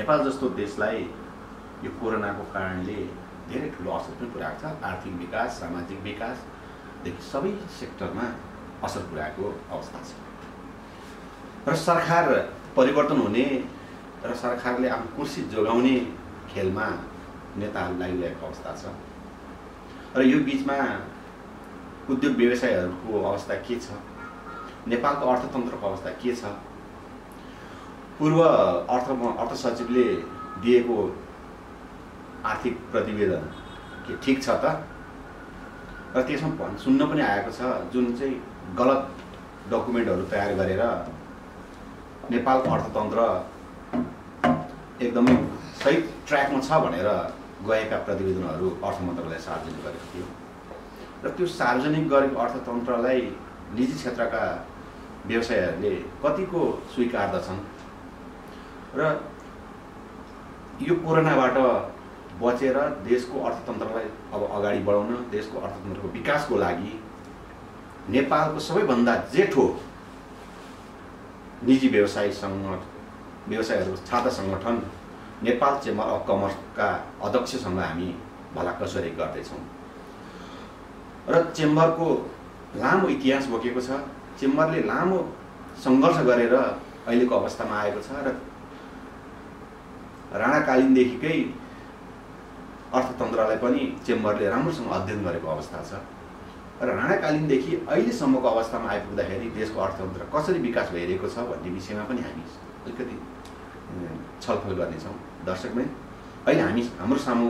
नेपाल जस्तो देशलाई यो कोरोनाको कारणले धेरै ठुलो असर पनि पुर्याएको छ। आर्थिक विकास, सामाजिक विकासदेखि सबै सेक्टरमा असर पुर्याएको अवस्था छ र सरकार परिवर्तन हुने र सरकारले आफ्नो कुर्सी जोगाउने खेलमा नेताहरू लागिरहेको अवस्था छ र यो बिचमा उद्योग व्यवसायहरूको अवस्था के छ, नेपालको अर्थतन्त्रको अवस्था के छ, पूर्व अर्थ सचिवले दिएको आर्थिक प्रतिवेदन के ठिक छ त? र त्यसमा सुन्न पनि आएको छ जुन चाहिँ गलत डकुमेन्टहरू तयार गरेर नेपालको अर्थतन्त्र एकदमै सही ट्र्याकमा छ भनेर गएका प्रतिवेदनहरू अर्थ मन्त्रालयले सार्वजनिक गरेको थियो र त्यो सार्वजनिक गरेको अर्थतन्त्रलाई निजी क्षेत्रका व्यवसायहरूले कतिको स्वीकार्दछन् र यो कोरोनाबाट बचेर देशको अर्थतन्त्रलाई अब अगाडि बढाउन, देशको अर्थतन्त्रको विकासको लागि नेपालको सबैभन्दा जेठो निजी व्यवसायहरू छात्र सङ्गठन नेपाल चेम्बर अफ कमर्सका अध्यक्षसँग हामी भलाकुसारी गर्दैछौँ र चेम्बरको लामो इतिहास बोकेको छ। चेम्बरले लामो सङ्घर्ष गरेर अहिलेको अवस्थामा आएको छ र राणाकालीनदेखिकै अर्थतन्त्रलाई पनि चेम्बरले राम्रोसँग अध्ययन गरेको अवस्था छ र राणाकालीनदेखि अहिलेसम्मको अवस्थामा आइपुग्दाखेरि देशको अर्थतन्त्र कसरी विकास भइरहेको छ भन्ने विषयमा पनि हामी अलिकति छलफल गर्नेछौँ। दर्शकमै अहिले हाम्रो सामु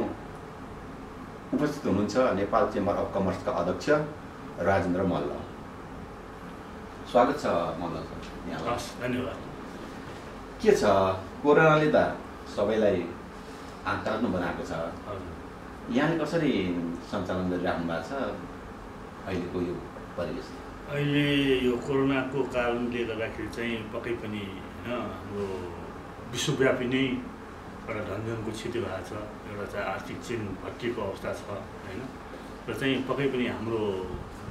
उपस्थित हुनुहुन्छ नेपाल चेम्बर अफ कमर्सका अध्यक्ष राजेन्द्र मल्ल। स्वागत छ मल्ल सर। धन्यवाद। के छ, कोरोनाले त सबैलाई आन्तरक बनाएको छ, यहाँले कसरी सञ्चालन गरिराख्नु भएको छ अहिलेको यो परिवेश? अहिले यो कोरोनाको कारणले गर्दाखेरि चाहिँ पक्कै पनि हाम्रो विश्वव्यापी नै एउटा धनजनको क्षति भएको छ, एउटा चाहिँ आर्थिक चेन भत्किएको अवस्था छ होइन। र चाहिँ पक्कै पनि हाम्रो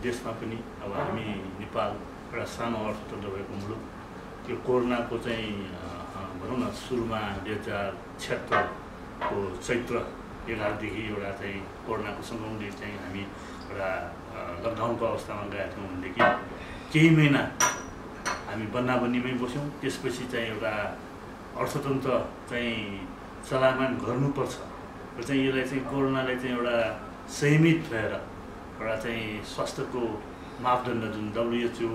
देशमा पनि अब हामी नेपाल एउटा सानो अर्थतन्त्र भएको मुलुक, त्यो कोरोनाको चाहिँ भनौँ न सुरुमा 2076को चैत्र 11देखि एउटा चाहिँ कोरोनाको सङ्क्रमणले चाहिँ हामी एउटा लकडाउनको अवस्थामा गएका थियौँ भनेदेखि केही महिना हामी बन्दाबन्नीमै बस्यौँ। त्यसपछि चाहिँ एउटा अर्थतन्त्र चाहिँ चलायमान गर्नुपर्छ र चाहिँ यसलाई चाहिँ कोरोनालाई चाहिँ एउटा संयमित भएर एउटा चाहिँ स्वास्थ्यको मापदण्ड जुन WHO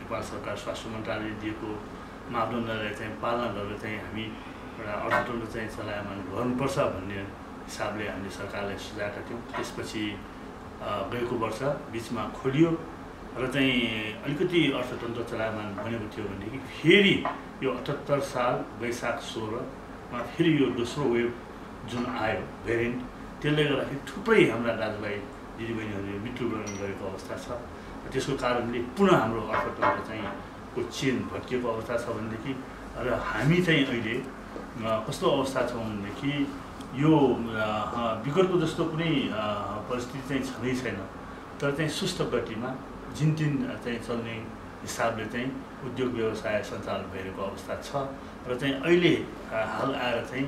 नेपाल सरकार स्वास्थ्य मन्त्रालयले दिएको मापदण्डलाई चाहिँ पालना गरेर चाहिँ हामी एउटा अर्थतन्त्र चाहिँ चलायमान गर्नुपर्छ भन्ने हिसाबले हामीले सरकारलाई सुझाएका थियौँ। त्यसपछि गएको वर्ष बिचमा खोलियो र चाहिँ अलिकति अर्थतन्त्र चलायमान बनेको थियो भनेदेखि फेरि यो 78 साल वैशाख 16मा फेरि यो दोस्रो वेभ जुन आयो भेरिएन्ट, त्यसले गर्दाखेरि थुप्रै हाम्रा दाजुभाइ दिदीबहिनीहरूले मृत्युवरण गरेको अवस्था छ। त्यसको कारणले पुनः हाम्रो अर्थतन्त्र चाहिँ को चेन भत्किएको अवस्था छ भनेदेखि र हामी चाहिँ अहिले कस्तो अवस्था छौँ भनेदेखि यो विगतको जस्तो कुनै परिस्थिति चाहिँ छँदै छैन, तर चाहिँ सुस्त गतिमा जिनतिन चाहिँ चल्ने हिसाबले चाहिँ उद्योग व्यवसाय सञ्चालन भइरहेको अवस्था छ र चाहिँ अहिले हाल आएर चाहिँ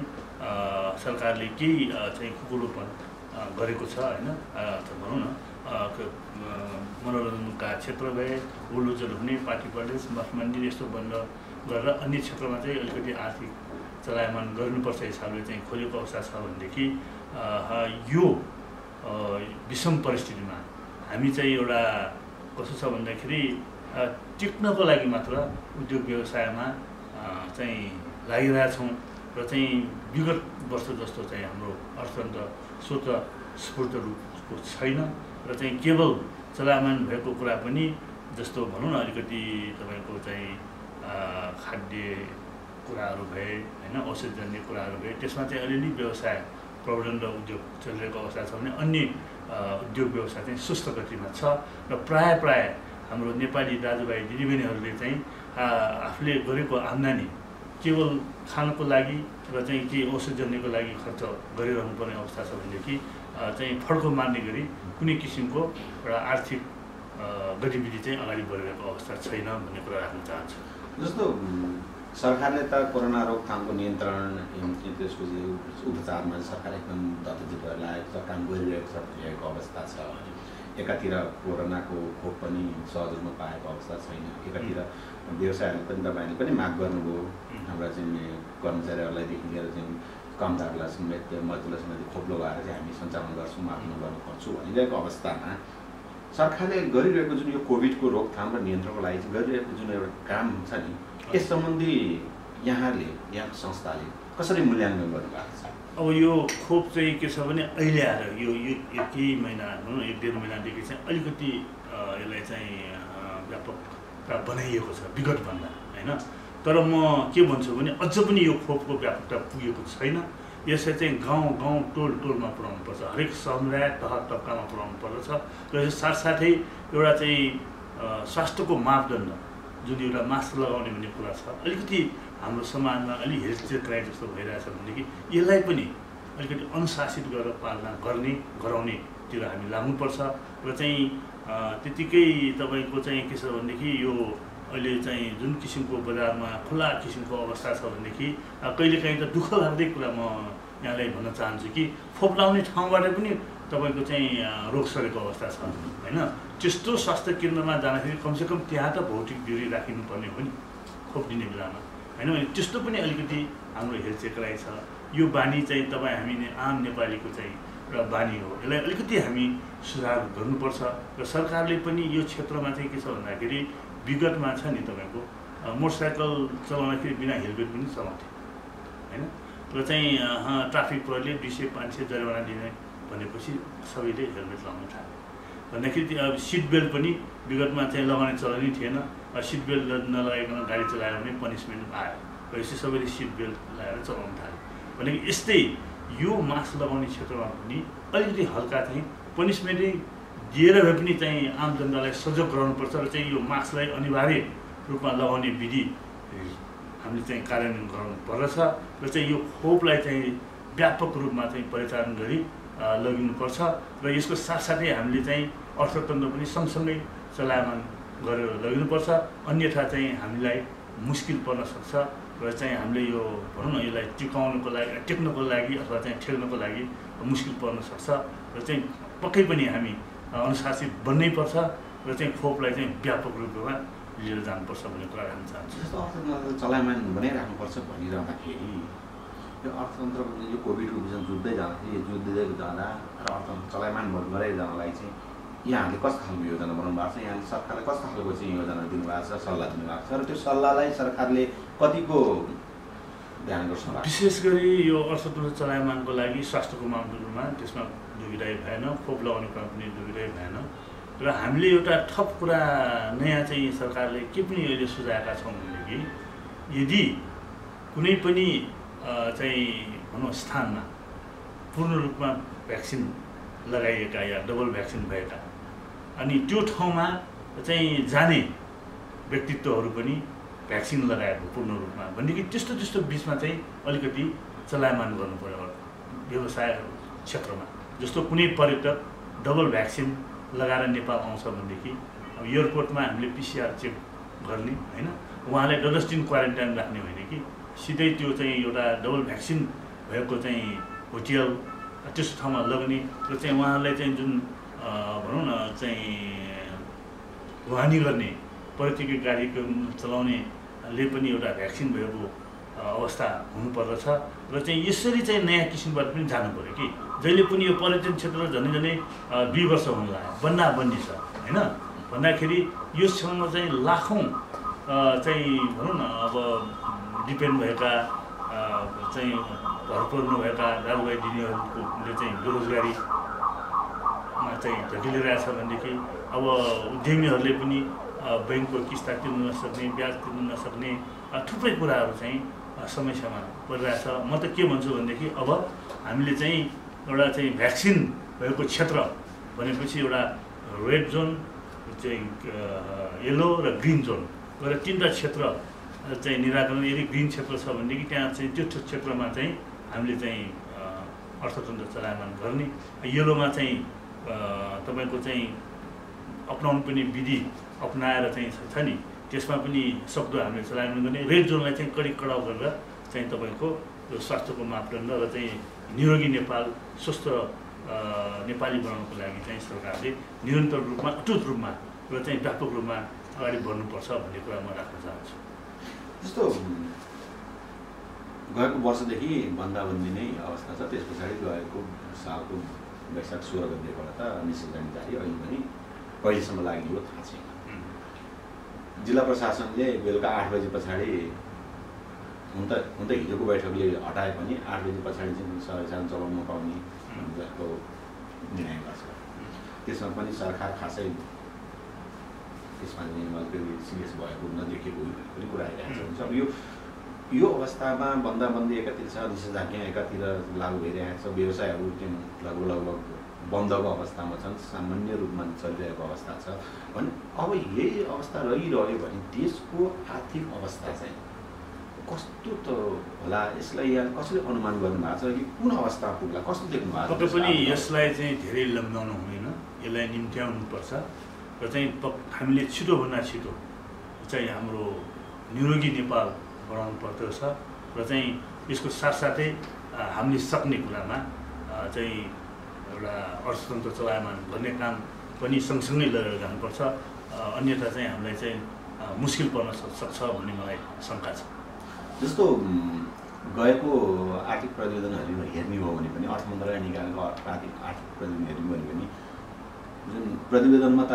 सरकारले केही चाहिँ कुकुरोपन गरेको छ होइन। भनौँ न मनोरञ्जनका क्षेत्र भए, होलुजहरू हुने, पार्टी प्यालेस, मठ मन्दिर यस्तो बन्द गरेर अन्य क्षेत्रमा चाहिँ अलिकति आर्थिक चलायमान गर्नुपर्छ हिसाबले चाहिँ खोलेको अवस्था छ भनेदेखि यो विषम परिस्थितिमा हामी चाहिँ एउटा कस्तो छ भन्दाखेरि टिक्नको लागि मात्र उद्योग व्यवसायमा चाहिँ लागिरहेछौँ र चाहिँ विगत वर्ष जस्तो चाहिँ हाम्रो अर्थतन्त्र स्वत स्फूर्त रूपको छैन र चाहिँ केवल चलायमान भएको कुरा पनि जस्तो भनौँ न अलिकति तपाईँको चाहिँ खाद्य कुराहरू भए होइन, औषधजन्य कुराहरू भए, त्यसमा चाहिँ अलिअलि व्यवसाय प्रवर्धन र उद्योग चलिरहेको अवस्था छ भने अन्य उद्योग व्यवसाय चाहिँ सुस्त गतिमा छ र प्राय हाम्रो नेपाली दाजुभाइ दिदीबहिनीहरूले चाहिँ आफूले गरेको आम्दानी केवल खानको लागि र चाहिँ केही औषधजन्यको लागि खर्च गरिरहनु पर्ने अवस्था छ भनेदेखि चाहिँ फड्को मार्ने गरी कुनै किसिमको एउटा आर्थिक गतिविधि चाहिँ अगाडि बढिरहेको अवस्था छैन भन्ने कुरा राख्न चाहन्छु। जस्तो सरकारले त कोरोना रोकथामको नियन्त्रण त्यसको उपचारमा सरकार एकदम दत्तजित भएर लागेको छ, काम गरिरहेको छ भनिरहेको अवस्था छ। एकातिर कोरोनाको खोप पनि सहज रूपमा पाएको अवस्था छैन, एकातिर व्यवसायहरूले पनि तपाईँले पनि माग गर्नुभयो हाम्रा चाहिँ कर्मचारीहरूलाईदेखि लिएर चाहिँ कामदारलाई समेत मजदुरलाई समेत खोप लगाएर चाहिँ हामी सञ्चालन गर्छौँ, आफ्नो गर्नुपर्छु भनिरहेको अवस्थामा सरकारले गरिरहेको जुन यो कोभिडको रोकथाम र नियन्त्रणको लागि चाहिँ गरिरहेको जुन एउटा काम छ नि, यस सम्बन्धी यहाँले यहाँको संस्थाले कसरी मूल्याङ्कन गर्नुभएको छ? अब यो खोप चाहिँ के छ भने अहिले आएर यो केही महिना भनौँ न 1-1.5 महिनादेखि चाहिँ अलिकति यसलाई चाहिँ व्यापकता बनाइएको छ विगतभन्दा होइन। तर म के भन्छु भने अझ पनि यो खोपको व्यापकता पुगेको छैन। यसलाई चाहिँ गाउँ टोलमा पुर्याउनुपर्छ, हरेक समुदाय तह तब्कामा पुर्याउनु पर्दछ। र यो साथसाथै एउटा चाहिँ स्वास्थ्यको मापदण्ड जुन एउटा मास्क लगाउने भन्ने कुरा छ, अलिकति हाम्रो समाजमा अलि हेल्थ चेक क्राइ जस्तो भइरहेछ भनेदेखि यसलाई पनि अलिकति अनुशासित गरेर पालना गराउनेतिर हामी लाग्नुपर्छ। र चाहिँ त्यतिकै तपाईँको चाहिँ के छ भनेदेखि यो अहिले चाहिँ जुन किसिमको बजारमा खुल्ला किसिमको अवस्था छ भनेदेखि कहिलेकाहीँ त दुःख लाग्दै कुरा म यहाँलाई भन्न चाहन्छु कि खोप लाउने ठाउँबाट पनि तपाईँको चाहिँ रोग सरेको अवस्था छ होइन। त्यस्तो स्वास्थ्य केन्द्रमा जाँदाखेरि कमसेकम त्यहाँ त भौतिक दूरी राखिनुपर्ने हो नि खोप दिने बेलामा होइन। त्यस्तो पनि अलिकति हाम्रो हेल्थ चेक राइ छ। यो बानी चाहिँ तपाईँ हामी आम नेपालीको चाहिँ एउटा बानी हो, यसलाई अलिकति हामी सुधार गर्नुपर्छ। र सरकारले पनि यो क्षेत्रमा चाहिँ के छ भन्दाखेरि विगतमा छ नि तपाईँको मोटरसाइकल चलाउँदाखेरि बिना हेलमेट पनि चलाउँथ्यो होइन। र चाहिँ ट्राफिक प्रहरीले 200-500 जरिवाना दिने भनेपछि सबैले हेलमेट लगाउन थाल्यो भन्दाखेरि अब सिट बेल्ट पनि विगतमा चाहिँ लगाउने चलनै थिएन। सिट बेल्ट नलगाइकन गाडी चलायो भने पनिसमेन्ट आयो, यसो सबैले सिट बेल्ट लगाएर चलाउन थाल्यो भनेको यस्तै यो मास्क लगाउने क्षेत्रमा पनि अलिकति हल्का चाहिँ पनिसमेन्टै दिएर भए पनि चाहिँ आम जनतालाई सजग गराउनुपर्छ। र चाहिँ यो मास्कलाई अनिवार्य रूपमा लगाउने विधि हामीले चाहिँ कार्यान्वयन गराउनु पर्दछ। र चाहिँ यो खोपलाई चाहिँ व्यापक रूपमा चाहिँ परिचालन गरी लगिनुपर्छ। र यसको साथसाथै हामीले चाहिँ अर्थतन्त्र पनि सँगसँगै चलायमान गरेर लगिनुपर्छ, अन्यथा चाहिँ हामीलाई मुस्किल पर्न सक्छ। र चाहिँ हामीले यो भनौँ न यसलाई टेक्नको लागि अथवा चाहिँ ठेक्नको लागि मुस्किल पर्न सक्छ। र चाहिँ पक्कै पनि हामी अनुशासित बन्नै पर्छ र चाहिँ खोपलाई चाहिँ व्यापक रूपमा लिएर जानुपर्छ भन्ने कुरा राख्न चाहन्छु। जस्तो अर्थतन्त्र चलायमान बनाइराख्नुपर्छ भनिरहँदाखेरि यो अर्थतन्त्रको यो कोभिडको विषयमा जुझ्दै जाँदाखेरि र अर्थतन्त्र चलायमान गराइ जानलाई चाहिँ यहाँहरूले कस्तो खालको योजना बनाउनु भएको छ? यहाँले सरकारले कस्तो खालको चाहिँ योजना दिनुभएको छ, सल्लाह दिनुभएको छ र त्यो सल्लाहलाई सरकारले कतिको ध्यान गर्छ? विशेष गरी यो अर्थतन्त्र चलायमानको लागि स्वास्थ्यको मापदण्डमा त्यसमा दुविधा भएन, खोप लगाउने कुरा पनि दुविधा भएन। र हामीले एउटा थप कुरा नयाँ चाहिँ सरकारले के पनि अहिले सुझाएका छौँ भनेदेखि यदि कुनै पनि चाहिँ भनौँ स्थानमा पूर्ण रूपमा भ्याक्सिन लगाइएका या डबल भ्याक्सिन भएका अनि त्यो ठाउँमा चाहिँ जाने व्यक्तित्वहरू पनि भ्याक्सिन लगाएको पूर्ण रूपमा भनेदेखि त्यस्तो बिचमा चाहिँ अलिकति चलायमान गर्नु पर्यो व्यवसाय क्षेत्रमा। जस्तो कुनै पर्यटक डबल भ्याक्सिन लगाएर नेपाल आउँछ भनेदेखि अब एयरपोर्टमा हामीले PCR चेक गर्ने होइन, उहाँलाई 10 दिन क्वारेन्टाइन राख्ने होइन कि सिधै त्यो चाहिँ एउटा डबल भ्याक्सिन भएको चाहिँ होटल त्यस्तो ठाउँमा लग्ने र चाहिँ उहाँहरूलाई चाहिँ जुन भनौँ न चाहिँ ढुवानी गर्ने पर्यटकीय गाडी चलाउनेले पनि एउटा भ्याक्सिन भएको अवस्था हुनुपर्दछ। र चाहिँ यसरी चाहिँ नयाँ किसिमबाट पनि जानु पऱ्यो कि जहिले पनि यो पर्यटन क्षेत्र झनै 2 वर्ष हुन लाग्यो बन्दी छ होइन भन्दाखेरि यो क्षेत्रमा चाहिँ लाखौँ चाहिँ भनौँ न अब डिपेन्ड भएका चाहिँ घर पर्नु भएका दाजुभाइ दिदीहरूले चाहिँ बेरोजगारीमा चाहिँ धकिलिरहेछ भनेदेखि अब उद्यमीहरूले पनि बैंकको किस्ता तिर्न नसक्ने, ब्याज तिर्न नसक्ने थुप्रै कुराहरू चाहिँ समस्यामा परिरहेछ। म त के भन्छु भनेदेखि अब हामीले चाहिँ एउटा चाहिँ भ्याक्सिन भएको क्षेत्र भनेपछि एउटा रेड जोन चाहिँ येलो र ग्रिन जोन गरेर 3वटा क्षेत्र चाहिँ निराकरण। यदि ग्रिन क्षेत्र छ भनेदेखि त्यहाँ चाहिँ त्यो क्षेत्रमा चाहिँ हामीले चाहिँ अर्थतन्त्र चलायमान गर्ने, येलोमा चाहिँ तपाईँको चाहिँ अपनाउनु पनि विधि अपनाएर चाहिँ छ नि त्यसमा पनि सक्दो हामीले चलायमान गर्ने। रेड जोनलाई चाहिँ कडा गरेर चाहिँ तपाईँको यो स्वास्थ्यको मापदण्ड र चाहिँ निरोगी नेपाल स्वस्थ नेपाली बनाउनको लागि चाहिँ सरकारले निरन्तर रूपमा अटुट रूपमा र चाहिँ व्यापक रूपमा अगाडि बढ्नुपर्छ भन्ने कुरा म राख्न चाहन्छु। जस्तो गएको वर्षदेखि बन्दाबन्दी नै अवस्था छ, त्यस पछाडि गएको सालको वैशाख 16 गतेबाट त निषेधाज्ञा जारी, अहिले पनि कहिलेसम्म लाग्ने हो थाहा छैन। जिल्ला प्रशासनले बेलुका 8 बजे पछाडि हुन त हिजोको बैठकले हटाए पनि 8 बजे पछाडि चाहिँ साधारण चलाउन नपाउने जस्तो निर्णय गर्छ। त्यसमा पनि सरकार खासै त्यसमा चाहिँ सिरियस भएको नदेखिएको पनि कुरा आइरहेको छ। अब यो अवस्थामा बन्दाबन्दी एकातिर छ, निषेधाज्ञा एकातिर लागू भइरहेको छ, व्यवसायहरू चाहिँ लगभग बन्दको अवस्थामा छन्, सामान्य रूपमा चलिरहेको अवस्था छ भने अब यही अवस्था रहिरह्यो भने देशको आर्थिक अवस्था चाहिँ कस्तो त होला? यसलाई यहाँ कसरी अनुमान गर्नु भएको छ कि कुन अवस्था पुग्ला, कस्तो देख्नु भएको छ? पक्कै पनि यसलाई चाहिँ धेरै लम्ब्याउनु हुँदैन, यसलाई निम्त्याउनुपर्छ र चाहिँ हामीले छिटोभन्दा छिटो चाहिँ हाम्रो निरोगी नेपाल बनाउनु पर्दछ र चाहिँ यसको साथसाथै हामीले सक्ने कुरामा चाहिँ एउटा अर्थतन्त्र चलायमान गर्ने काम पनि सँगसँगै लिएर जानुपर्छ, अन्यथा चाहिँ हामीलाई चाहिँ मुस्किल पर्न सक्छ भन्ने मलाई शङ्का छ। जस्तो गएको आर्थिक प्रतिवेदनहरू हेर्ने हो भने पनि अर्थ मन्त्रालयले निकालेको आर्थिक प्रतिवेदन हेर्ने हो भने पनि जुन प्रतिवेदनमा त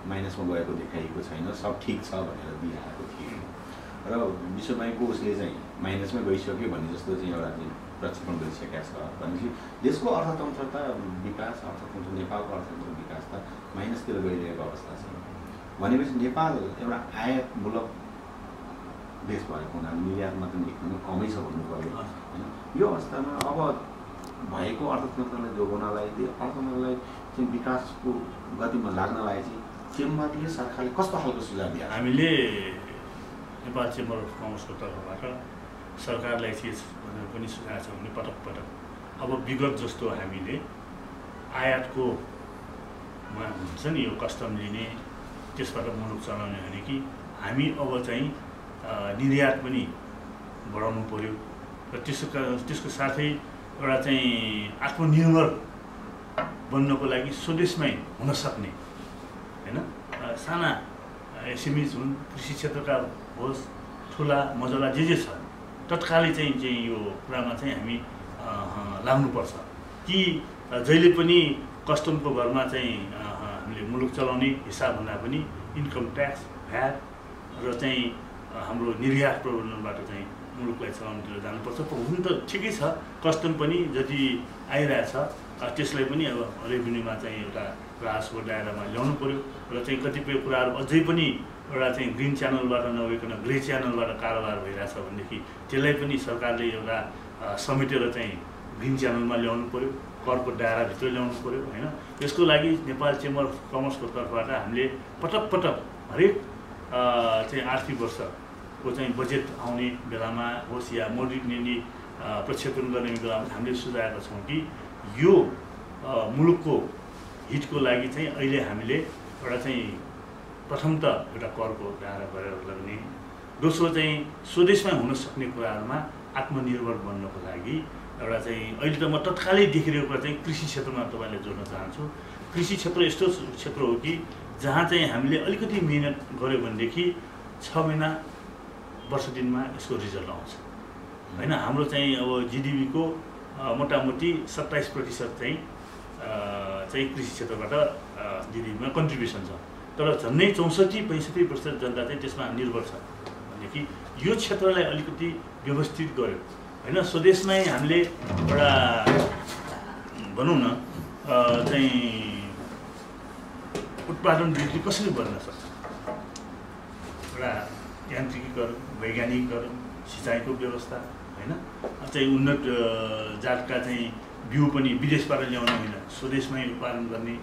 माइनसमा गएको देखाइएको छैन, सब ठिक छ भनेर दिइरहेको थियो र विश्व ब्याङ्कको उसले चाहिँ माइनसमै गइसक्यो भन्ने जस्तो चाहिँ एउटा चाहिँ प्रक्षेपण गरिसकेका छ भनेपछि देशको अर्थतन्त्र विकास, अर्थतन्त्र नेपालको अर्थतन्त्र विकास त माइनसतिर गइरहेको अवस्था छ भनेपछि नेपाल एउटा आयातमूलक देश भएको हुनाले निर्यात मात्र एकदमै कमै छ भन्नु पर्यो होइन। यो अवस्थामा अब भएको अर्थतन्त्रलाई जोगाउनलाई, त्यो अर्थतन्त्रलाई चाहिँ विकासको गतिमा लाग्नलाई चाहिँ चेम्बरले सरकारले कस्तो खालको सुझाव दियो? हामीले नेपाल चेम्बर अफ कमर्सको तर्फबाट सरकारलाई के भनेर पनि सुझाव छ भने पटक अब विगत जस्तो हामीले आयातको हुन्छ नि यो कस्टम लिने त्यसबाट मुलुक चलाउने भने कि हामी अब चाहिँ निर्यात पनि बढाउनु पर्यो र त्यसको साथै एउटा चाहिँ आत्मनिर्भर बन्नको लागि स्वदेशमै हुन सक्ने हैन साना एसएमइज हुन्, कृषि क्षेत्रका होस्, ठुला मजला जे छ तत्कालै चाहिँ यो कुरामा चाहिँ हामी लाग्नुपर्छ कि जहिले पनि कस्टमको घरमा चाहिँ हामीले मुलुक चलाउने हिसाबभन्दा पनि इन्कम ट्याक्स, भ्याट र चाहिँ हाम्रो निर्यात प्रबन्धनबाट चाहिँ मुलुकलाई चलाउनुतिर जानुपर्छ। हुन त ठिकै छ, कस्टम पनि जति आइरहेछ त्यसलाई पनि अब रेभिन्यूमा चाहिँ एउटा राजस्व दायरामा ल्याउनु पर्यो र चाहिँ कतिपय कुराहरू अझै पनि एउटा चाहिँ ग्रिन च्यानलबाट नभइकन ग्रे च्यानलबाट कारोबार भइरहेछ भनेदेखि त्यसलाई पनि सरकारले एउटा समेटेर चाहिँ ग्रिन च्यानलमा ल्याउनु पर्यो, करको दायराभित्र ल्याउनु पर्यो होइन। त्यसको लागि नेपाल चेम्बर अफ कमर्सको तर्फबाट हामीले पटक हरेक चाहिँ आर्थिक वर्षको चाहिँ बजेट आउने बेलामा होस् या मौद्रिक नीति प्रक्षेपण गर्ने बेलामा हामीले सुझाएका छौँ कि यो मुलुकको हितको लागि चाहिँ अहिले हामीले एउटा चाहिँ प्रथम त एउटा करको दायरा गरेर लाग्ने, दोस्रो चाहिँ स्वदेशमा हुन सक्ने कुराहरूमा आत्मनिर्भर बन्नको लागि एउटा चाहिँ अहिले त म तत्कालै देखिरहेको कुरा चाहिँ कृषि क्षेत्रमा तपाईँले जोड्न चाहन्छु। कृषि क्षेत्र यस्तो क्षेत्र हो कि जहाँ चाहिँ हामीले अलिकति मिहिनेत गऱ्यो भनेदेखि 6 महिना वर्ष दिनमा यसको रिजल्ट आउँछ होइन। हाम्रो चाहिँ अब जिडिपीको मोटामोटी 27% चाहिँ कृषि क्षेत्रबाट जिडिपीमा कन्ट्रिब्युसन छ, तर झन्डै 64-65% जनता चाहिँ त्यसमा निर्भर छ भनेदेखि यो क्षेत्रलाई अलिकति व्यवस्थित गर्यो होइन। स्वदेशमै हामीले एउटा भनौँ न चाहिँ उत्पादन वृद्धि कसरी बढ्न सक्छ, एउटा यान्त्रिकीकरण, वैज्ञानिकरण, सिँचाइको व्यवस्था होइन, चाहिँ उन्नत जातका चाहिँ बिउ पनि विदेशबाट ल्याउने होइन, स्वदेशमै उत्पादन गर्ने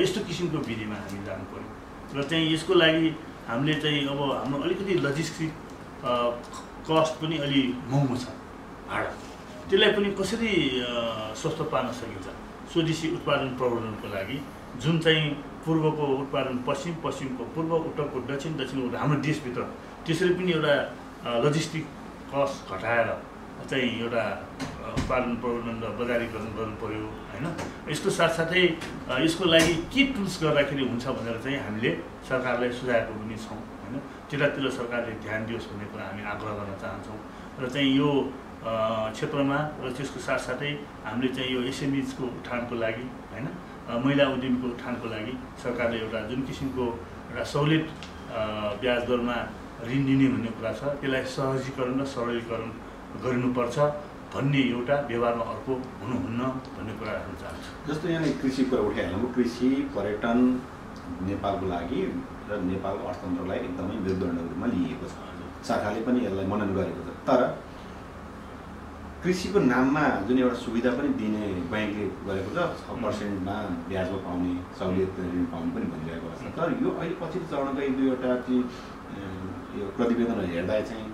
यस्तो किसिमको विधिमा हामी जानु पर्यो र चाहिँ यसको लागि हामीले चाहिँ अब हाम्रो अलिकति लजिस्टिक कस्ट पनि अलि महँगो छ, भाडा, त्यसलाई पनि कसरी सस्तो पार्न सकिन्छ। स्वदेशी उत्पादन प्रवर्धनको लागि जुन चाहिँ पूर्वको उत्पादन पश्चिम, पश्चिमको पूर्व, उत्तरको दक्षिण, दक्षिणको हाम्रो देशभित्र त्यसरी पनि एउटा लजिस्टिक कस्ट घटाएर चाहिँ एउटा उत्पादन प्रबन्धन र बजारीकरण गर्नु पर्यो होइन। यसको साथसाथै यसको लागि के टुल्स गर्दाखेरि हुन्छ भनेर चाहिँ हामीले सरकारलाई सुझाएको पनि छौँ होइन। त्यतातिर सरकारले ध्यान दियोस् भन्ने कुरा हामी आग्रह गर्न चाहन्छौँ र चाहिँ यो क्षेत्रमा र त्यसको साथसाथै हामीले चाहिँ यो एसएमइजको उत्थानको लागि होइन, महिला उद्यमीको उत्थानको लागि सरकारले एउटा जुन किसिमको एउटा सहुलियत ब्याज दरमा ऋण दिने भन्ने कुरा छ त्यसलाई सहजीकरण र सरलीकरण गर्नुपर्छ भन्ने एउटा व्यवहारमा अर्को हुनुहुन्न भन्ने कुरा राख्न चाहन्छु। जस्तो यहाँ कृषि कुरा उठाइहाल्नु, कृषि पर्यटन नेपालको लागि र नेपालको अर्थतन्त्रलाई एकदमै मेरुदण्डको रूपमा लिएको छ। शाखाले पनि यसलाई मनन गरेको छ। तर कृषिको नाममा जुन एउटा सुविधा पनि दिने ब्याङ्कले गरेको छ, 6%मा ब्याजमा पाउने सहुलियत ऋण पाउने पनि भनिरहेको छ। तर यो अहिले पछिल्लो चरणको एक दुईवटा चाहिँ यो प्रतिवेदनहरू हेर्दा चाहिँ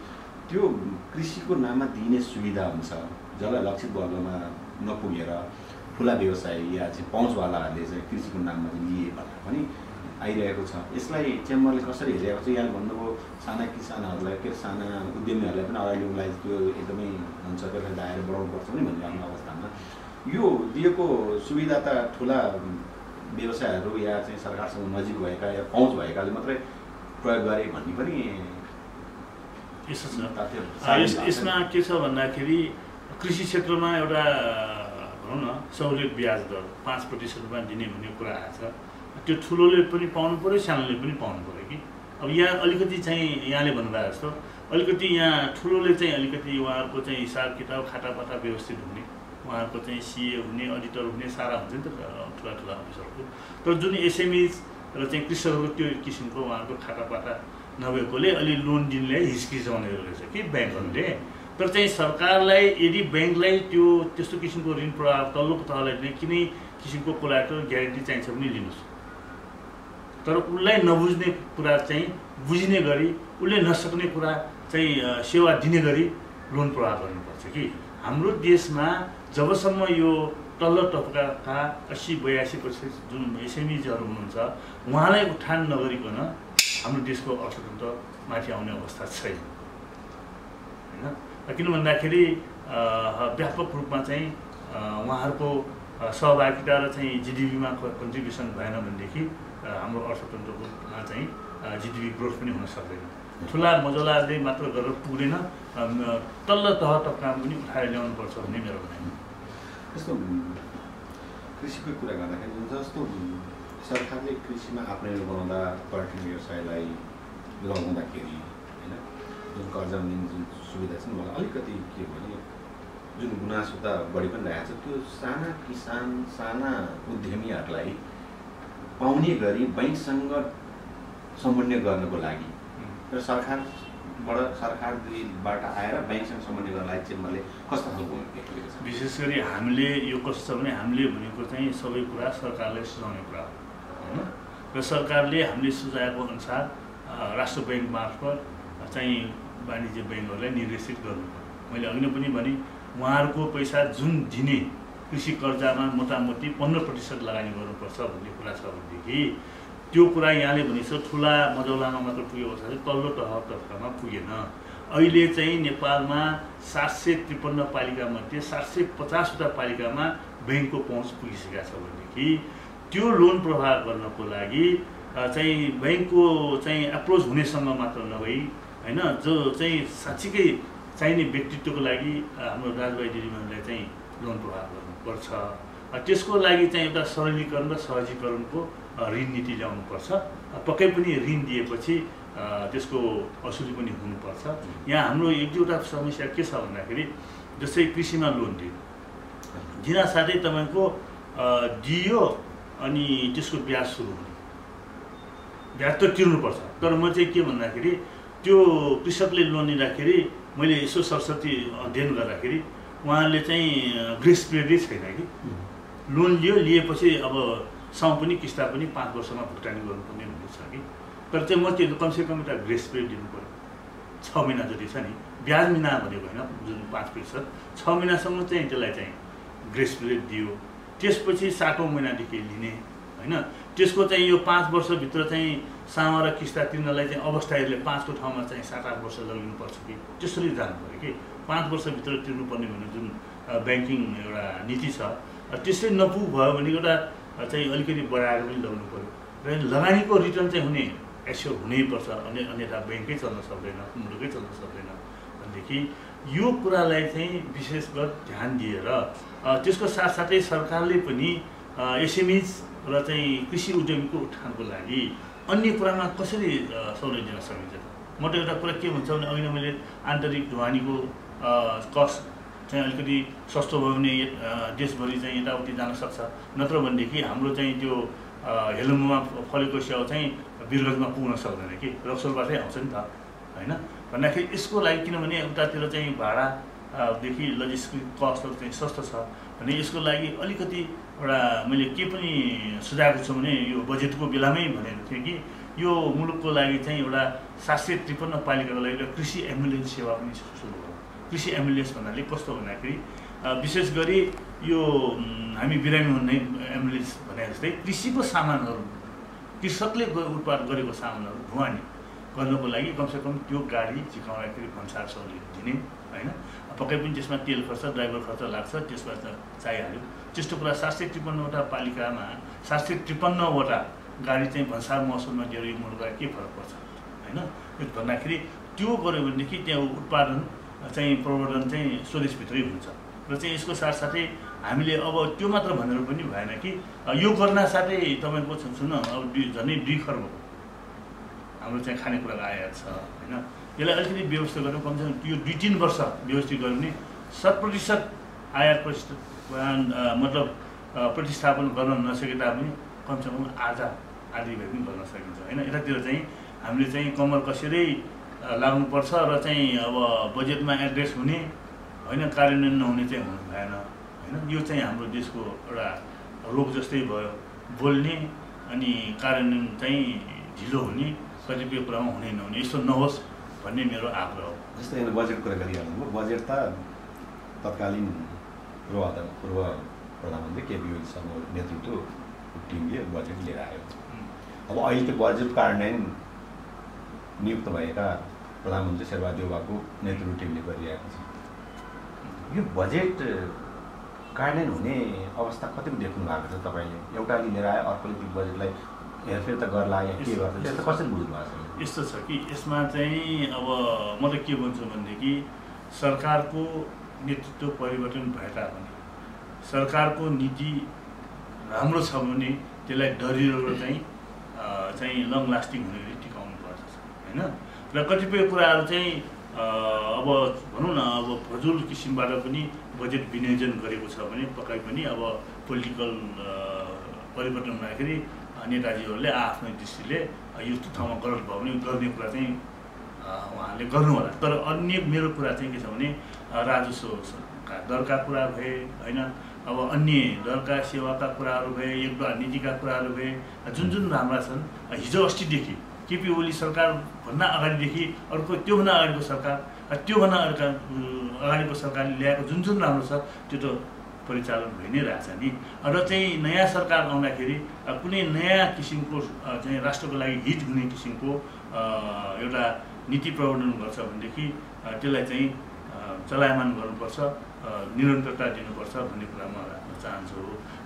त्यो कृषिको नाममा दिने सुविधा हुन्छ जसलाई लक्षित वर्गमा नपुगेर ठुला व्यवसायी या चाहिँ पहुँचवालाहरूले चाहिँ कृषिको नाममा चाहिँ लिए भनेर पनि आइरहेको छ। यसलाई चेम्बरले कसरी हेरिरहेको छ? यहाँले भन्नुभयो साना किसानहरूलाई के साना उद्यमीहरूलाई पनि अगाडि ल्याउनलाई त्यो एकदमै हुन्छ, त्यसलाई दाएर बढाउनुपर्छ पनि भनिरहेको अवस्थामा यो दिएको सुविधा त ठुला व्यवसायहरू या चाहिँ सरकारसँग नजिक भएका या पहुँच भएकाले मात्रै प्रयोग गरे भन्ने पनि यसो छ। यसमा के छ भन्दाखेरि कृषि क्षेत्रमा एउटा भनौँ न सहुलियत ब्याज दर 5%मा दिने भन्ने कुरा आएको छ। त्यो ठुलोले पनि पाउनु पऱ्यो, सानोले पनि पाउनु पऱ्यो कि। अब यहाँ अलिकति चाहिँ यहाँले भन्नुभएको जस्तो अलिकति यहाँ ठुलोले चाहिँ अलिकति उहाँहरूको चाहिँ हिसाब किताब खातापाता व्यवस्थित हुने, उहाँहरूको चाहिँ सिए हुने, अडिटर हुने सारा हुन्छ नि त ठुला ठुला अफिसरको। तर जुन एसएमइज र चाहिँ कृषकहरूको त्यो किसिमको उहाँहरूको खातापाता नभएकोले अलि लोन दिनलाई हिचकिचाउने रहेछ कि ब्याङ्कहरूले। तर चाहिँ सरकारलाई यदि ब्याङ्कलाई त्यो त्यस्तो किसिमको ऋण प्रवाह तल्लो तहलाई चाहिँ कुनै किसिमको कोलाटरल ग्यारेन्टी चाहिन्छ भने लिनुहोस्, तर उसलाई नबुझ्ने कुरा चाहिँ बुझ्ने गरी, उसले नसक्ने कुरा चाहिँ सेवा दिने गरी लोन प्रवाह गर्नुपर्छ कि। हाम्रो देशमा जबसम्म यो तल्लो तबकाका 80-82% जुन एसएमइजहरू हुनुहुन्छ उहाँलाई उत्थान नगरिकन हाम्रो देशको अर्थतन्त्र माथि आउने अवस्था छैन होइन। किन भन्दाखेरि व्यापक रूपमा चाहिँ उहाँहरूको सहभागिता र चाहिँ जिडिपीमा कन्ट्रिब्युसन भएन भनेदेखि हाम्रो अर्थतन्त्रकोमा चाहिँ जिडिपी ग्रोथ पनि हुन सक्दैन। ठुला मजलाले मात्र गरेर पुग्दैन, तल्लो तह तबकामा पनि उठाएर ल्याउनुपर्छ भन्ने मेरो भनाइ। जस्तो कृषिको कुरा गर्दाखेरि जस्तो सरकारले कृषिमा आत्मनिर्भर बनाउँदा पर्यटन व्यवसायलाई लगाउँदाखेरि होइन जुन कर्जा दिने जुन सुविधा छ मलाई अलिकति के भने जुन गुनासो त बढी पनि रहेको छ, त्यो साना किसान साना उद्यमीहरूलाई पाउने गरी बैंकसँग समन्वय गर्नको लागि र सरकारबाट आएर बैंकसँग समन्वय गर्नलाई चेम्बरले कस्तो खालको भूमिका खेलेको छ? विशेष गरी हामीले यो कस्तो छ भने हामीले भनेको चाहिँ सबै कुरा सरकारले सुझाउने कुरा हो होइन। र सरकारले हामीले सुझाएको अनुसार राष्ट्र ब्याङ्क मार्फत चाहिँ वाणिज्य ब्याङ्कहरूलाई निर्देशित गर्नु पर्यो। मैले अघि नै पनि भने उहाँहरूको पैसा जुन दिने कृषि कर्जामा मोटामोटी 15% लगानी गर्नुपर्छ भन्ने कुरा छ भनेदेखि त्यो कुरा यहाँले भनेको ठुला मजौलामा मात्र पुगेको छ, तल्लो तहमा पुगेन। अहिले चाहिँ नेपालमा 753 पालिकामध्ये 750वटा पालिकामा ब्याङ्कको पहुँच पुगिसकेका छ भनेदेखि त्यो लोन प्रवाह गर्नको लागि चाहिँ ब्याङ्कको चाहिँ एप्रोच हुनेसँग मात्र नभई होइन, जो चाहिँ साँच्चीकै चाहिने व्यक्तित्वको लागि हाम्रो दाजुभाइ दिदीबहिनीलाई चाहिँ लोन प्रवाह गर्नुपर्छ। त्यसको लागि चाहिँ एउटा सरलीकरण र सहजीकरणको ऋण नीति ल्याउनुपर्छ। पक्कै पनि ऋण दिएपछि त्यसको असुली पनि हुनुपर्छ। यहाँ हाम्रो एक दुईवटा समस्या के छ भन्दाखेरि जस्तै कृषिमा लोन दिन साथै तपाईँको दियो अनि त्यसको ब्याज सुरु हुने, ब्याज त तिर्नुपर्छ। तर म चाहिँ के भन्दाखेरि त्यो कृषकले लोन लिँदाखेरि मैले यसो सरस्वती अध्ययन गर्दाखेरि उहाँले चाहिँ ग्रेस पिरियडै छैन कि। लोन लिएपछि अब साउ पनि किस्ता पनि 5 वर्षमा भुक्तानी गर्नुपर्ने हुँदैछ कि। तर चाहिँ म त्यो कमसेकम एउटा ग्रेस पिरियड दिनु पऱ्यो, 6 महिना जति छ नि, ब्याज महिना भनेको होइन जुन 5%, 6 महिनासम्म चाहिँ त्यसलाई चाहिँ ग्रेस पिरियड दियो। त्यसपछि 7औं महिनादेखि लिने होइन। त्यसको चाहिँ यो 5 वर्षभित्र चाहिँ सामा र किस्ता तिर्नलाई चाहिँ अवस्थाहरूले 5 को ठाउँमा चाहिँ 7-8 वर्ष लगिनुपर्छ कि त्यसरी जानु पऱ्यो कि 5 वर्षभित्र तिर्नुपर्ने भन्ने जुन ब्याङ्किङ एउटा नीति छ त्यसै नपुग भयो भने एउटा चाहिँ अलिकति बढाएर पनि ल्याउनु पऱ्यो र लगानीको रिटर्न चाहिँ हुने एस्योर हुनैपर्छ, अन्यथा ब्याङ्कै चल्न सक्दैन, मुलुकै चल्न सक्दैन भनेदेखि यो कुरालाई चाहिँ विशेष गरी ध्यान दिएर त्यसको साथसाथै सरकारले पनि एसएमइज र चाहिँ कृषि उद्यमीको उत्थानको लागि अन्य कुरामा कसरी सहुलियत दिन सकिन्छ त? म त एउटा कुरा के भन्छ भने अघि नै मैले आन्तरिक ढुवानीको कस्ट चाहिँ अलिकति सस्तो भयो भने देशभरि चाहिँ यताउति जान सक्छ, नत्र भनेदेखि हाम्रो चाहिँ त्यो हेलम्बुमा फलेको स्याउ चाहिँ वीरगन्जमा पुग्न सक्दैन कि रक्सोलबाटै आउँछ नि त होइन। भन्दाखेरि यसको लागि किनभने उतातिर चाहिँ भाडादेखि लजिस्टिक कस्टहरू चाहिँ सस्तो छ भने यसको लागि अलिकति एउटा मैले के पनि सुझाएको छु भने यो बजेटको बेलामै भनेको थिएँ कि यो मुलुकको लागि चाहिँ एउटा 753 पालिकाको लागि एउटा कृषि एम्बुलेन्स सेवा पनि सुरु भयो। कृषि एम्बुलेन्स भन्नाले कस्तो भन्दाखेरि विशेष गरी यो हामी बिरामी हुने एम्बुलेन्स भने जस्तै कृषिको सामानहरू कृषकले उत्पादन गरेको सामानहरू ढुवानी गर्नको लागि कमसेकम त्यो गाडी झिकाउँदाखेरि भन्सार सहुलियत दिने होइन। पक्कै पनि त्यसमा तेल खर्च ड्राइभर खर्च लाग्छ, त्यसमा त चाहिहाल्यो। त्यस्तो कुरा 753वटा पालिकामा 753वटा गाडी चाहिँ भन्सार महसुलमा दिएर यो मुलुकलाई के फरक पर्छ होइन भन्दाखेरि त्यो गऱ्यो भनेदेखि त्यहाँ उत्पादन चाहिँ प्रवर्धन चाहिँ स्वदेशभित्रै हुन्छ र चाहिँ यसको साथसाथै हामीले अब त्यो मात्र भनेर पनि भएन कि यो गर्न साथै तपाईँको सुन अब झन्डै 2 खर्ब हाम्रो चाहिँ खानेकुराको आयात छ होइन। यसलाई अलिकति व्यवस्था गर्नु कमसेकम यो 2-3 वर्ष व्यवस्थित गर्यो भने 100% आयात मतलब प्रतिस्थापन गर्न नसके तापनि कमसेकम आधी भए पनि गर्न सकिन्छ होइन। यतातिर चाहिँ हामीले चाहिँ कम्मर कसरी लाग्नुपर्छ र चाहिँ अब बजेटमा एड्रेस हुने होइन, कार्यान्वयन नहुने चाहिँ हुनु भएन होइन। यो चाहिँ हाम्रो देशको एउटा रोग जस्तै भयो, बोल्ने अनि कार्यान्वयन चाहिँ ढिलो हुने, कतिपय कुरामा हुने नहुने, यस्तो नहोस् भन्ने मेरो आग्रह हो। जस्तै बजेट कुरा गरिहाल्नु, बजेट त तत्कालीन पूर्व प्रधानमन्त्री केपी ओलीसँग नेतृत्व टिमले बजेट लिएर आयो। अब अहिले त्यो बजेट कार्यान्वयन नियुक्त भएका प्रधानमन्त्री शेरबहादुर देउवाको नेतृत्व टिमले गरिरहेको छ। यो बजेट कार्यान्वयन हुने अवस्था कतिको देख्नु भएको छ तपाईँले? एउटाले लिएर आयो, अर्कोले त्यो बजेटलाई हेरफेर त गर्ला या के गर्छ, त्यसलाई कसरी बुझ्नु भएको छ? यस्तो छ कि यसमा चाहिँ अब म त के भन्छु भनेदेखि सरकारको नेतृत्व परिवर्तन भए तापनि सरकारको नीति राम्रो छ भने त्यसलाई डरिलो चाहिँ लङ लास्टिङ हुने गरी टिकाउनु पर्छ होइन। र कतिपय कुराहरू चाहिँ अब भनौँ न अब फजुल किसिमबाट पनि बजेट विनियोजन गरेको छ भने पक्कै पनि अब पोलिटिकल परिवर्तन हुँदाखेरि नेताजीहरूले आफ्नो दृष्टिले यस्तो ठाउँमा गलत भयो भने गर्ने कुरा चाहिँ उहाँहरूले गर्नु होला। तर अन्य मेरो कुरा चाहिँ के छ भने राजस्वका दरका कुरा भए होइन, अब अन्य दरका सेवाका कुराहरू भए, एक नीतिका कुराहरू भए, जुन राम्रा छन्। हिजो अस्तिदेखि केपी ओली सरकार भन्दा अगाडिदेखि अर्को त्योभन्दा अगाडिको सरकार, त्योभन्दा अगाडिको सरकारले ल्याएको जुन राम्रो छ त्यो त परिचालन भइ नै रहेछ नि। र चाहिँ नयाँ सरकार आउँदाखेरि कुनै नयाँ किसिमको चाहिँ राष्ट्रको लागि हित हुने किसिमको एउटा नीति प्रवर्तन गर्छ भनेदेखि त्यसलाई चाहिँ चलायमान गर्नुपर्छ, निरन्तरता दिनुपर्छ भन्ने कुरा म राख्न चाहन्छु।